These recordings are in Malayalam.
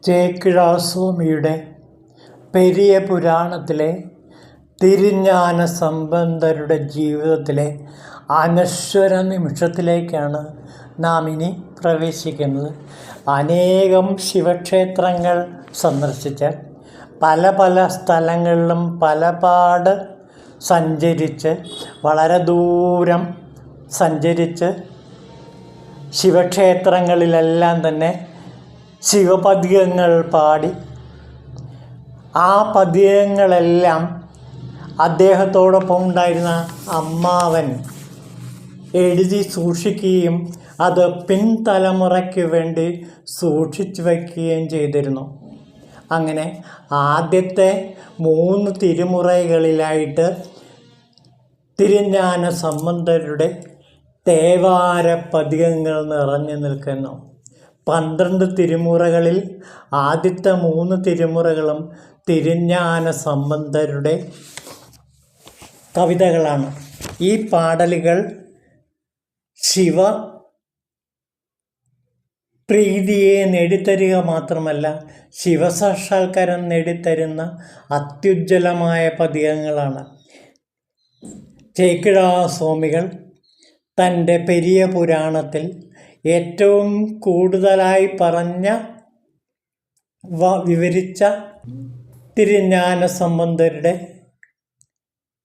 ചേക്കിഴാസ്വാമിയുടെ പെരിയ പുരാണത്തിലെ തിരുஞான സംബന്ധരുടെ ജീവിതത്തിലെ അനശ്വര നിമിഷത്തിലേക്കാണ് നാം ഇനി പ്രവേശിക്കുന്നത്. അനേകം ശിവക്ഷേത്രങ്ങൾ സന്ദർശിച്ച് പല പല സ്ഥലങ്ങളിലും പലപാട് സഞ്ചരിച്ച് വളരെ ദൂരം സഞ്ചരിച്ച് ശിവക്ഷേത്രങ്ങളിലെല്ലാം തന്നെ ശിവപദ്യങ്ങൾ പാടി ആ പദ്യങ്ങളെല്ലാം അദ്ദേഹത്തോടൊപ്പം ഉണ്ടായിരുന്ന അമ്മാവൻ എഴുതി സൂക്ഷിക്കുകയും അത് പിൻതലമുറയ്ക്ക് വേണ്ടി സൂക്ഷിച്ചു വയ്ക്കുകയും ചെയ്തിരുന്നു. അങ്ങനെ ആദ്യത്തെ 3 തിരുമുറകളിലായിട്ട് തിരുஞான സംബന്ധരുടെ തേവാര പദ്യങ്ങൾ നിറഞ്ഞു നിൽക്കുന്നു. 12 തിരുമുറകളിൽ ആദ്യത്തെ 3 തിരുമുറകളും തിരുஞான സംബന്ധരുടെ കവിതകളാണ്. ഈ പാടലുകൾ ശിവ പ്രീതിയെ നേടിത്തരിക മാത്രമല്ല ശിവസാക്ഷാത്കാരം നേടിത്തരുന്ന അത്യുജ്വലമായ പദ്യങ്ങളാണ്. ചേക്കിഴാസ്വാമികൾ തൻ്റെ പെരിയ പുരാണത്തിൽ ഏറ്റവും കൂടുതലായി വിവരിച്ച തിരുஞான സംബന്ധരുടെ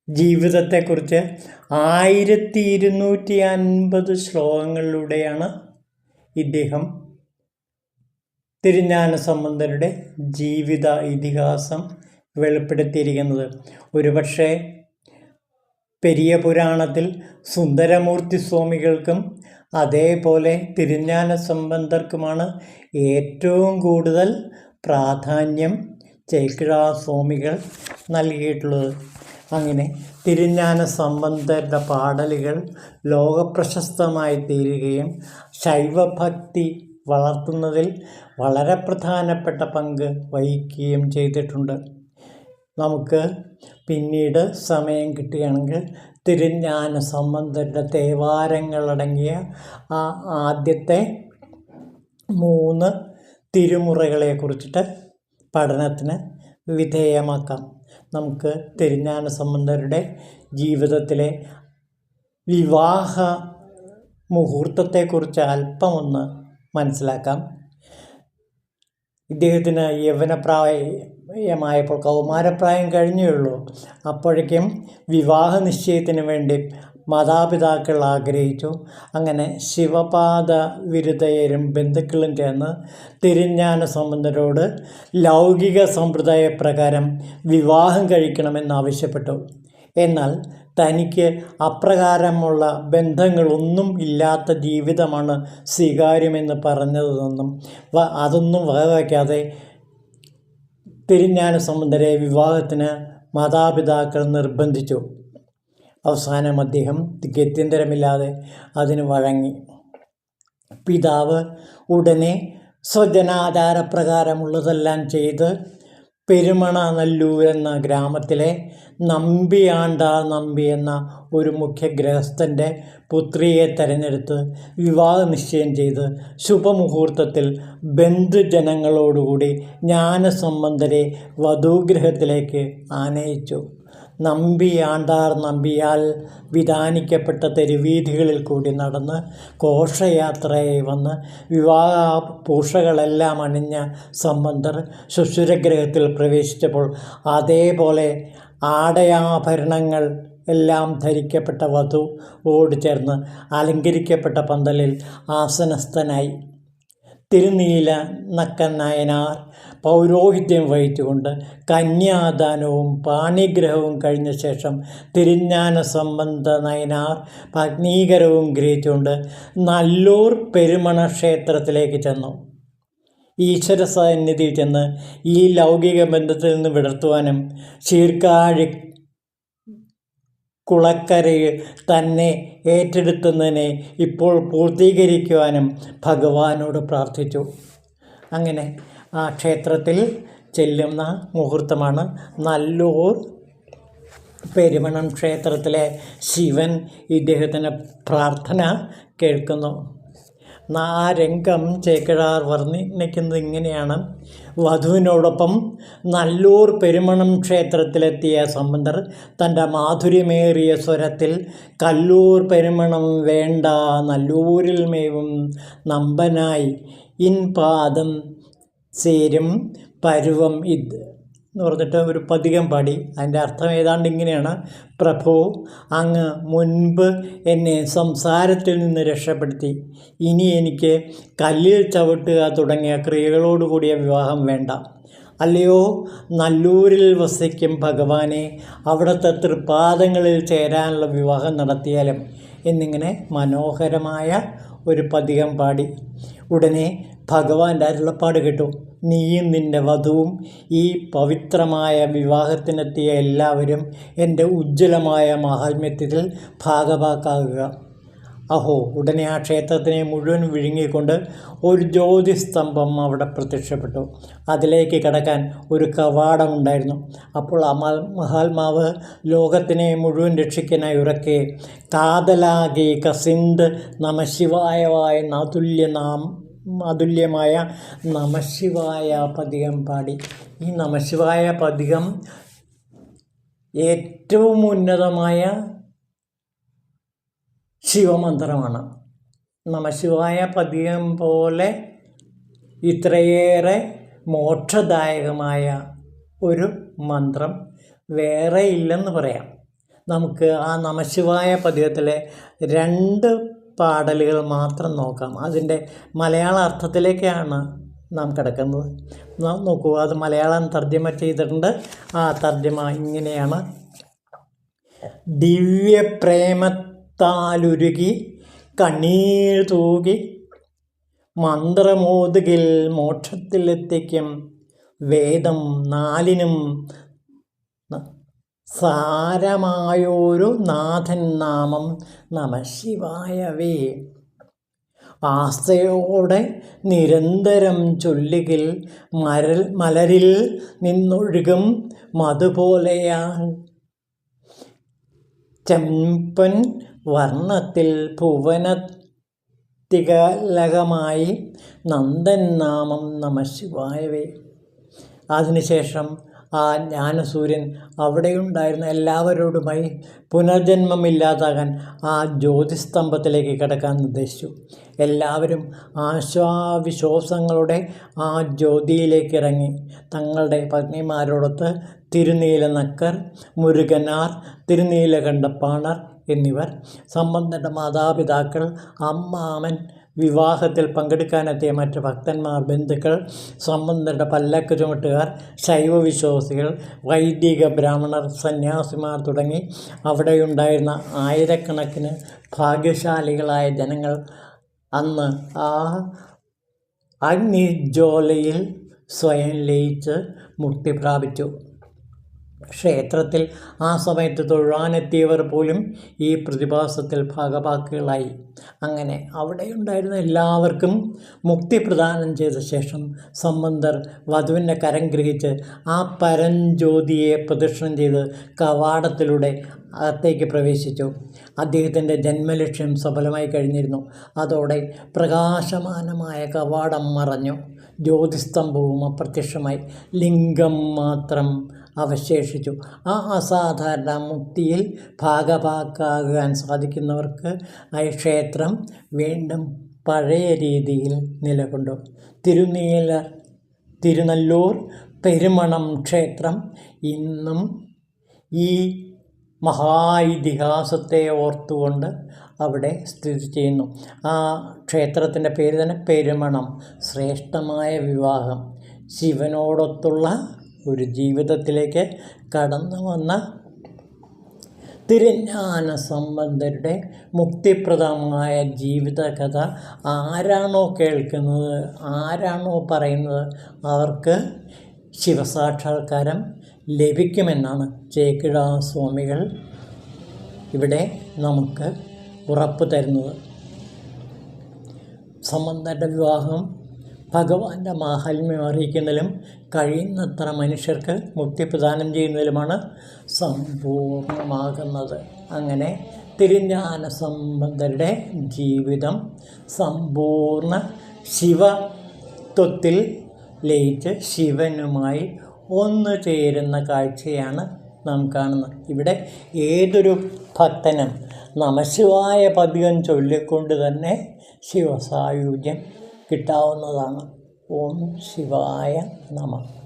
ജീവിതത്തെക്കുറിച്ച് 1250 ശ്ലോകങ്ങളിലൂടെയാണ് ഇദ്ദേഹം തിരുஞான സംബന്ധരുടെ ജീവിത ഇതിഹാസം വെളിപ്പെടുത്തിയിരിക്കുന്നത്. ഒരുപക്ഷെ പെരിയ പുരാണത്തിൽ സുന്ദരമൂർത്തി സ്വാമികൾക്കും അതേപോലെ തിരുஞான സംബന്ധർക്കുമാണ് ഏറ്റവും കൂടുതൽ പ്രാധാന്യം ചേക്കിഴാസ്വാമികൾ നൽകിയിട്ടുള്ളത്. അങ്ങനെ തിരുஞான സംബന്ധരുടെ പാടലുകൾ ലോകപ്രശസ്തമായി തീരുകയും ശൈവഭക്തി വളർത്തുന്നതിൽ വളരെ പ്രധാനപ്പെട്ട പങ്ക് വഹിക്കുകയും ചെയ്തിട്ടുണ്ട്. നമുക്ക് പിന്നീട് സമയം കിട്ടുകയാണെങ്കിൽ തിരുஞான സംബന്ധരുടെ തേവാരങ്ങളടങ്ങിയ ആ ആദ്യത്തെ 3 തിരുമുറകളെ കുറിച്ചിട്ട് പഠനത്തിന് വിധേയമാക്കാം. നമുക്ക് തിരുஞான സംബന്ധരുടെ ജീവിതത്തിലെ വിവാഹ മുഹൂർത്തത്തെക്കുറിച്ച് അല്പമൊന്ന് മനസ്സിലാക്കാം. ഇദ്ദേഹത്തിന് യൗവനപ്രായമായപ്പോൾ കൗമാരപ്രായം കഴിഞ്ഞുള്ളൂ. അപ്പോഴേക്കും വിവാഹ നിശ്ചയത്തിന് വേണ്ടി മാതാപിതാക്കൾ ആഗ്രഹിച്ചു. അങ്ങനെ ശിവപാദ വിരുദ്ധയരും ബന്ധുക്കളും ചേർന്ന് തിരുஞான സംബന്ധരോട് ലൗകിക സമ്പ്രദായപ്രകാരം വിവാഹം കഴിക്കണമെന്നാവശ്യപ്പെട്ടു. എന്നാൽ തനിക്ക് അപ്രകാരമുള്ള ബന്ധങ്ങളൊന്നും ഇല്ലാത്ത ജീവിതമാണ് സ്വീകാര്യമെന്ന് പറഞ്ഞതെന്നും അതൊന്നും വകവയ്ക്കാതെ തിരുஞான സംബന്ധരെ വിവാഹത്തിന് മാതാപിതാക്കൾ നിർബന്ധിച്ചു. അവസാനം അദ്ദേഹം ഗത്യന്തരമില്ലാതെ അതിന് വഴങ്ങി. പിതാവ് ഉടനെ സ്വജനാചാരപ്രകാരമുള്ളതെല്ലാം ചെയ്ത് പെരുമണനല്ലൂർ എന്ന ഗ്രാമത്തിലെ നമ്പിയാണ്ടാർ നമ്പി എന്ന ഒരു മുഖ്യ ഗൃഹസ്ഥൻ്റെ പുത്രിയെ തെരഞ്ഞെടുത്ത് വിവാഹ നിശ്ചയം ചെയ്ത് ശുഭമുഹൂർത്തത്തിൽ ബന്ധുജനങ്ങളോടുകൂടി ஞான സംബന്ധരെ വധൂഗൃഹത്തിലേക്ക് ആനയിച്ചു. നമ്പിയാണ്ടാർ നമ്പിയാൽ വിധാനിക്കപ്പെട്ട തെരുവീഥികളിൽ കൂടി നടന്ന് ഘോഷയാത്രയായി വന്ന് വിവാഹ പൂഷകളെല്ലാം അണിഞ്ഞ സംബന്ധർ ശുശ്രൂഷഗൃഹത്തിൽ പ്രവേശിച്ചപ്പോൾ അതേപോലെ ആടയാഭരണങ്ങൾ എല്ലാം ധരിക്കപ്പെട്ട വധുവോട് ചേർന്ന് അലങ്കരിക്കപ്പെട്ട പന്തലിൽ ആസനസ്ഥനായി. തിരുനീല നക്കനായനാർ പൗരോഹിത്യം വഹിച്ചുകൊണ്ട് കന്യാദാനവും പാണിഗ്രഹവും കഴിഞ്ഞ ശേഷം തിരുஞான സംബന്ധ നയനാർ ഭഗ്നീകരവും ഗ്രഹിച്ചുകൊണ്ട് നല്ലൂർ പെരുമണ ക്ഷേത്രത്തിലേക്ക് ചെന്നു. ഈശ്വര സന്നിധി ചെന്ന് ഈ ലൗകിക ബന്ധത്തിൽ നിന്ന് വിടർത്തുവാനും ശീർക്കാഴി കുളക്കരയിൽ തന്നെ ഏറ്റെടുത്തുന്നതിനെ ഇപ്പോൾ പൂർത്തീകരിക്കുവാനും ഭഗവാനോട് പ്രാർത്ഥിച്ചു. അങ്ങനെ ആ ക്ഷേത്രത്തിൽ ചെല്ലുന്ന മുഹൂർത്തമാണ് നല്ലൂർ പെരുമണം ക്ഷേത്രത്തിലെ ശിവൻ ഇദ്ദേഹത്തിൻ്റെ പ്രാർത്ഥന കേൾക്കുന്നു. ആ രംഗം ചേക്കിഴാർ വർണ്ണിക്കുന്നത് ഇങ്ങനെയാണ്. വധുവിനോടൊപ്പം നല്ലൂർ പെരുമണം ക്ഷേത്രത്തിലെത്തിയ സംബന്ധർ തൻ്റെ മാധുര്യമേറിയ സ്വരത്തിൽ കല്ലൂർ പെരുമണം വേണ്ട നല്ലൂരിൽ മേവും നമ്പനായി ഇൻ പാദം ചേരും പരുവം ഇത് എന്ന് പറഞ്ഞിട്ട് ഒരു പതികം പാടി. അതിൻ്റെ അർത്ഥം ഏതാണ്ട് ഇങ്ങനെയാണ്: പ്രഭു, അങ്ങ് മുൻപ് എന്നെ സംസാരത്തിൽ നിന്ന് രക്ഷപ്പെടുത്തി. ഇനി എനിക്ക് കല്ലിൽ ചവിട്ടുക തുടങ്ങിയ ക്രിയകളോടുകൂടിയ വിവാഹം വേണ്ട. അല്ലയോ നല്ലൂരിൽ വസിക്കും ഭഗവാനെ, അവിടുത്തെ തൃപ്പാദങ്ങളിൽ ചേരാനുള്ള വിവാഹം നടത്തിയാലും എന്നിങ്ങനെ മനോഹരമായ ഒരു പതികം പാടി. ഉടനെ ഭഗവാന്റെ അരുളപ്പാട് കേട്ടു: നീയും നിൻ്റെ വധുവും ഈ പവിത്രമായ വിവാഹത്തിനെത്തിയ എല്ലാവരും എൻ്റെ ഉജ്ജ്വലമായ മാഹാത്മ്യത്തിൽ ഭാഗഭാക്കാകുക. അഹോ, ഉടനെ ആ ക്ഷേത്രത്തിനെ മുഴുവൻ വിഴുങ്ങിക്കൊണ്ട് ഒരു ജ്യോതിസ്തംഭം അവിടെ പ്രത്യക്ഷപ്പെട്ടു. അതിലേക്ക് കടക്കാൻ ഒരു കവാടമുണ്ടായിരുന്നു. അപ്പോൾ ആ മഹാത്മാവ് ലോകത്തിനെ മുഴുവൻ രക്ഷിക്കാനായി ഉറക്കെ കാതലാകെ കസിന്ത് നമശിവായവായ അതുല്യമായ നമശിവായ പതികം പാടി. ഈ നമശിവായ പതികം ഏറ്റവും ഉന്നതമായ ശിവമന്ത്രമാണ്. നമശിവായ പതികം പോലെ ഇത്രയേറെ മോക്ഷദായകമായ ഒരു മന്ത്രം വേറെ ഇല്ലെന്ന് പറയാം. നമുക്ക് ആ നമശിവായ പതികത്തിലെ 2 പാടലുകൾ മാത്രം നോക്കാം. അതിൻ്റെ മലയാള അർത്ഥത്തിലേക്കാണ് നാം കിടക്കുന്നത്. നോക്കൂ, അത് മലയാളം തർജ്ജമ ചെയ്തിട്ടുണ്ട്. ആ തർജ്ജമ ഇങ്ങനെയാണ്: ദിവ്യപ്രേമത്താലുരുകി കണ്ണീർ തൂകി മന്ത്രമോതുകിൽ മോക്ഷത്തിലെത്തിക്കും വേദം 4നും സാരമായൊരു നാഥൻ നാമം നമശിവായവേ. ആസ്തയോടെ നിരന്തരം ചൊല്ലുകിൽ മലരിൽ നിന്നൊഴുകും മധുപോലെയാ ചെമ്പൻ വർണ്ണത്തിൽ ഭുവനത്തികലകമായി നന്ദൻ നാമം നമശിവായവേ. അതിനുശേഷം ആ ജ്ഞാനസൂര്യൻ അവിടെയുണ്ടായിരുന്ന എല്ലാവരോടുമായി പുനർജന്മമില്ലാതാകാൻ ആ ജ്യോതിസ്തംഭത്തിലേക്ക് കിടക്കാൻ നിർദ്ദേശിച്ചു. എല്ലാവരും ആശ്വാവിശ്വാസങ്ങളുടെ ആ ജ്യോതിയിലേക്ക് ഇറങ്ങി തങ്ങളുടെ പത്നിമാരോടൊത്ത് തിരുനീലനക്കർ, മുരുകനാർ, തിരുനീലകണ്ഠപ്പാണർ എന്നിവർ, സംബന്ധയുടെ മാതാപിതാക്കൾ, അമ്മാമൻ, വിവാഹത്തിൽ പങ്കെടുക്കാനെത്തിയ മറ്റ് ഭക്തന്മാർ, ബന്ധുക്കൾ, സംബന്ധയുടെ പല്ലക്ക് ചുമട്ടുകാർ, ശൈവവിശ്വാസികൾ, വൈദിക ബ്രാഹ്മണർ, സന്യാസിമാർ തുടങ്ങി അവിടെയുണ്ടായിരുന്ന ആയിരക്കണക്കിന് ഭാഗ്യശാലികളായ ജനങ്ങൾ അന്ന് ആ അഗ്നിജ്വാലയിൽ സ്വയം ലയിച്ച് മുക്തി പ്രാപിച്ചു. ക്ഷേത്രത്തിൽ ആ സമയത്ത് തൊഴാനെത്തിയവർ പോലും ഈ പ്രതിഭാസത്തിൽ ഭാഗഭാക്കുകളായി. അങ്ങനെ അവിടെയുണ്ടായിരുന്ന എല്ലാവർക്കും മുക്തി പ്രദാനം ചെയ്ത ശേഷം സംബന്ധർ വധുവിൻ്റെ കരം ഗ്രഹിച്ച് ആ പരഞ്ജ്യോതിയെ പ്രദക്ഷിണം ചെയ്ത് കവാടത്തിലൂടെ അകത്തേക്ക് പ്രവേശിച്ചു. അദ്ദേഹത്തിൻ്റെ ജന്മലക്ഷ്യം സഫലമായി കഴിഞ്ഞിരുന്നു. അതോടെ പ്രകാശമാനമായ കവാടം മറഞ്ഞു. ജ്യോതിസ്തംഭവും അപ്രത്യക്ഷമായി. ലിംഗം മാത്രം അവശേഷിച്ചു. ആ അസാധാരണ മുക്തിയിൽ ഭാഗഭാക്കാകാൻ സാധിക്കുന്നവർക്ക് ഈ ക്ഷേത്രം വീണ്ടും പഴയ രീതിയിൽ നിലകൊണ്ടു. തിരുനല്ലൂർ പെരുമണം ക്ഷേത്രം ഇന്നും ഈ ഇതിഹാസത്തെ ഓർത്തുകൊണ്ട് അവിടെ സ്ഥിതി ചെയ്യുന്നു. ആ ക്ഷേത്രത്തിൻ്റെ പേര് തന്നെ പെരുമണം, ശ്രേഷ്ഠമായ വിവാഹം. ശിവനോടൊത്തുള്ള ഒരു ജീവിതത്തിലേക്ക് കടന്നു വന്ന തിരുജ്ഞാന സംബന്ധരുടെ മുക്തിപ്രദമായ ജീവിതകഥ ആരാണോ കേൾക്കുന്നത്, ആരാണോ പറയുന്നത്, അവർക്ക് ശിവസാക്ഷാത്കാരം ലഭിക്കുമെന്നാണ് ചേക്കിഴാർ സ്വാമികൾ ഇവിടെ നമുക്ക് ഉറപ്പ് തരുന്നത്. സംബന്ധരുടെ വിവാഹം ഭഗവാന്റെ മാഹാത്മ്യം അറിയിക്കുന്നതിലും കഴിയുന്നത്ര മനുഷ്യർക്ക് മുക്തി പ്രദാനം ചെയ്യുന്നതിലുമാണ് സമ്പൂർണ്ണമാകുന്നത്. അങ്ങനെ തിരുஞான സംബന്ധരുടെ ജീവിതം സമ്പൂർണ്ണ ശിവത്വത്തിൽ ലയിച്ച് ശിവനുമായി ഒന്നു ചേരുന്ന കാഴ്ചയാണ് നാം കാണുന്നത്. ഇവിടെ ഏതൊരു ഭക്തനും നമഃശിവായ പതികം ചൊല്ലിക്കൊണ്ട് തന്നെ ശിവസായുജ്യം കിട്ടാവുന്നതാണ്. ഓം ശിവായ നമഃ.